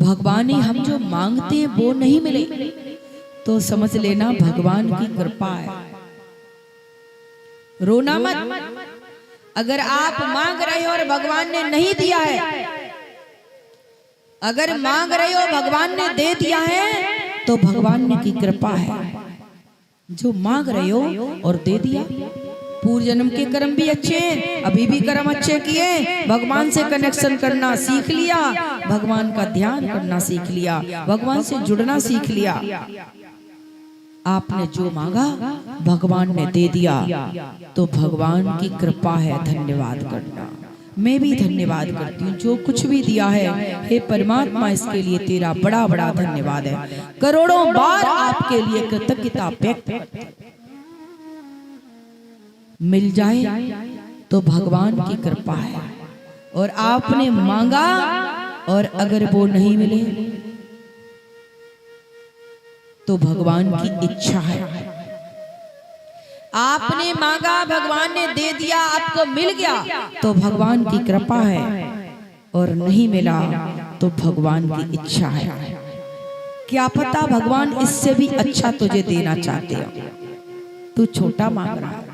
भगवान ही हम जो मांगते हैं वो नहीं मिले तो समझ लेना भगवान की कृपा है। रोना मत। अगर आप मांग रहे हो और भगवान ने नहीं दिया है, अगर मांग रहे हो भगवान ने दे दिया है तो भगवान की कृपा है। जो मांग रहे हो और दे दिया, पूर्व जन्म के कर्म भी अच्छे हैं, अभी भी कर्म अच्छे किए, भगवान से कनेक्शन करना सीख लिया, भगवान का ध्यान करना सीख लिया, भगवान से जुड़ना सीख लिया। आपने जो मांगा भगवान ने दे दिया तो भगवान की कृपा है, धन्यवाद करना। मैं भी धन्यवाद करती हूँ जो कुछ भी दिया है, हे परमात्मा इसके लिए तेरा बड़ा बड़ा धन्यवाद है। करोड़ों बार आपके लिए कृतज्ञता व्यक्त करते हैं। मिल जाए तो भगवान की कृपा है, और आपने मांगा और अगर वो नहीं मिले तो भगवान की इच्छा है। आपने मांगा भगवान ने दे दिया, आपको मिल गया तो भगवान की कृपा है, और नहीं मिला तो भगवान की इच्छा है। क्या पता भगवान इससे भी अच्छा तुझे देना चाहते हो, तू छोटा मांग रहा है।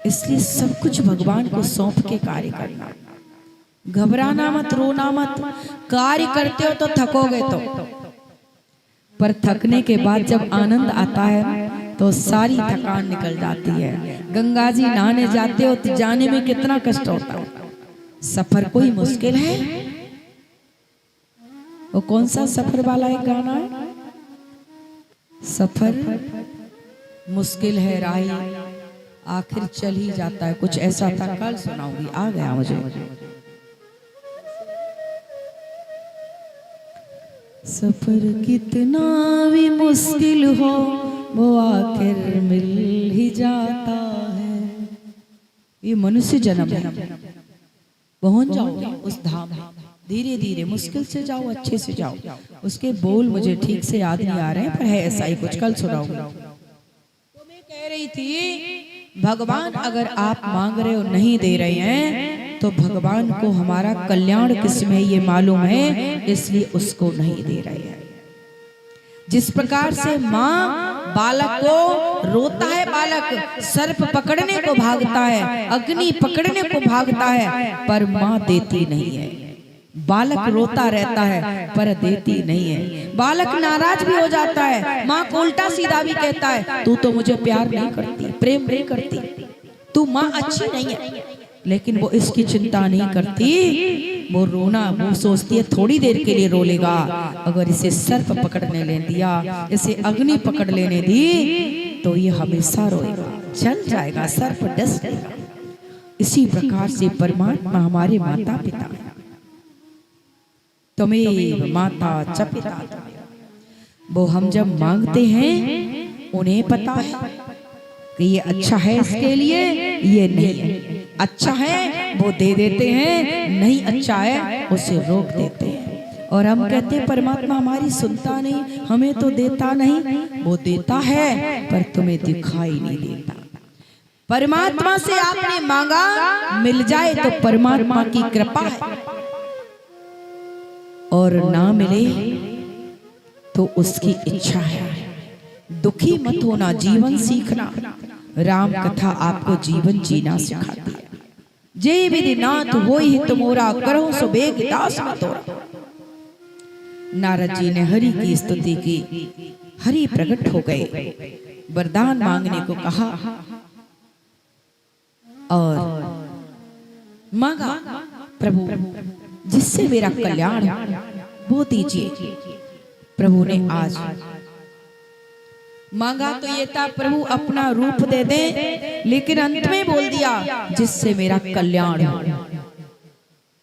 इसलिए सब कुछ भगवान को सौंप के कार्य करना। घबराना मत, रोना मत। कार्य करते हो तो थकोगे तो, पर थकने के बाद जब आनंद आता है तो सारी थकान निकल जाती है। गंगा जी नहाने जाते हो तो जाने में कितना कष्ट होता है। सफर कोई मुश्किल है? वो कौन सा सफर वाला एक गाना है? सफर मुश्किल है राही, आखिर चल ही जाता है, कुछ ऐसा था। कल सुनाऊंगी, आ गया मुझे। सफर कितना भी मुश्किल हो वो आखिर मिल ही जाता है। ये मनुष्य जन्म है, पहुंच जाओगे उस धाम में। धीरे धीरे मुश्किल से जाओ, अच्छे से जाओ। उसके बोल मुझे ठीक से याद नहीं आ रहे हैं, पर है ऐसा ही कुछ। कल सुनाऊंगी। तो मैं कह रही थी भगवान अगर आप मांग रहे हो नहीं दे रहे हैं तो भगवान को हमारा कल्याण किसमें ये मालूम है, इसलिए उसको नहीं दे रहे हैं। जिस प्रकार से माँ बालक को रोता है, बालक सर्प पकड़ने को भागता है, अग्नि पकड़ने को भागता है, पर माँ देती नहीं है। बालक रोता रहता है पर देती नहीं है। बालक नाराज भी हो जाता है, माँ को उल्टा सीधा भी कहता है, तू तो मुझे प्यार नहीं करती, प्रेम नहीं करती, तू माँ अच्छी नहीं है। लेकिन वो इसकी चिंता नहीं करती। वो रोना, वो सोचती है थोड़ी देर के लिए रो लेगा, अगर इसे सर्प पकड़ने ले दिया, इसे अग्नि पकड़ लेने दी तो ये हमेशा रोएगा, चल जाएगा, सर्प डस लेगा। इसी प्रकार से परमात्मा हमारे माता पिता है। तुम्हें माता च पिता, वो हम जब मांगते हैं उन्हें पता है कि ये अच्छा है इसके लिए, ये नहीं है। अच्छा है वो दे देते हैं, नहीं अच्छा है उसे रोक देते हैं। और हम कहते हैं परमात्मा हमारी सुनता नहीं, हमें तो देता नहीं। वो देता है पर तुम्हें दिखाई नहीं देता। परमात्मा से आपने मांगा, मिल जाए तो परमात्मा की कृपा है, और ना मिले तो उसकी इच्छा है। दुखी मत होना, जीवन सीखना। राम कथा आपको जीवन जीना सिखाती है। जय विधि नाथ होई तुमोरा, करो सो बेग दास न तोरा। नारद जी ने हरि की स्तुति की, हरि प्रकट हो गए, वरदान मांगने को कहा और मांगा, प्रभु जिससे मेरा कल्याण वो दीजिए। प्रभु ने आज मांगा तो ये था प्रभु अपना रूप दे दे, लेकिन अंत में बोल दिया जिससे मेरा कल्याण हो।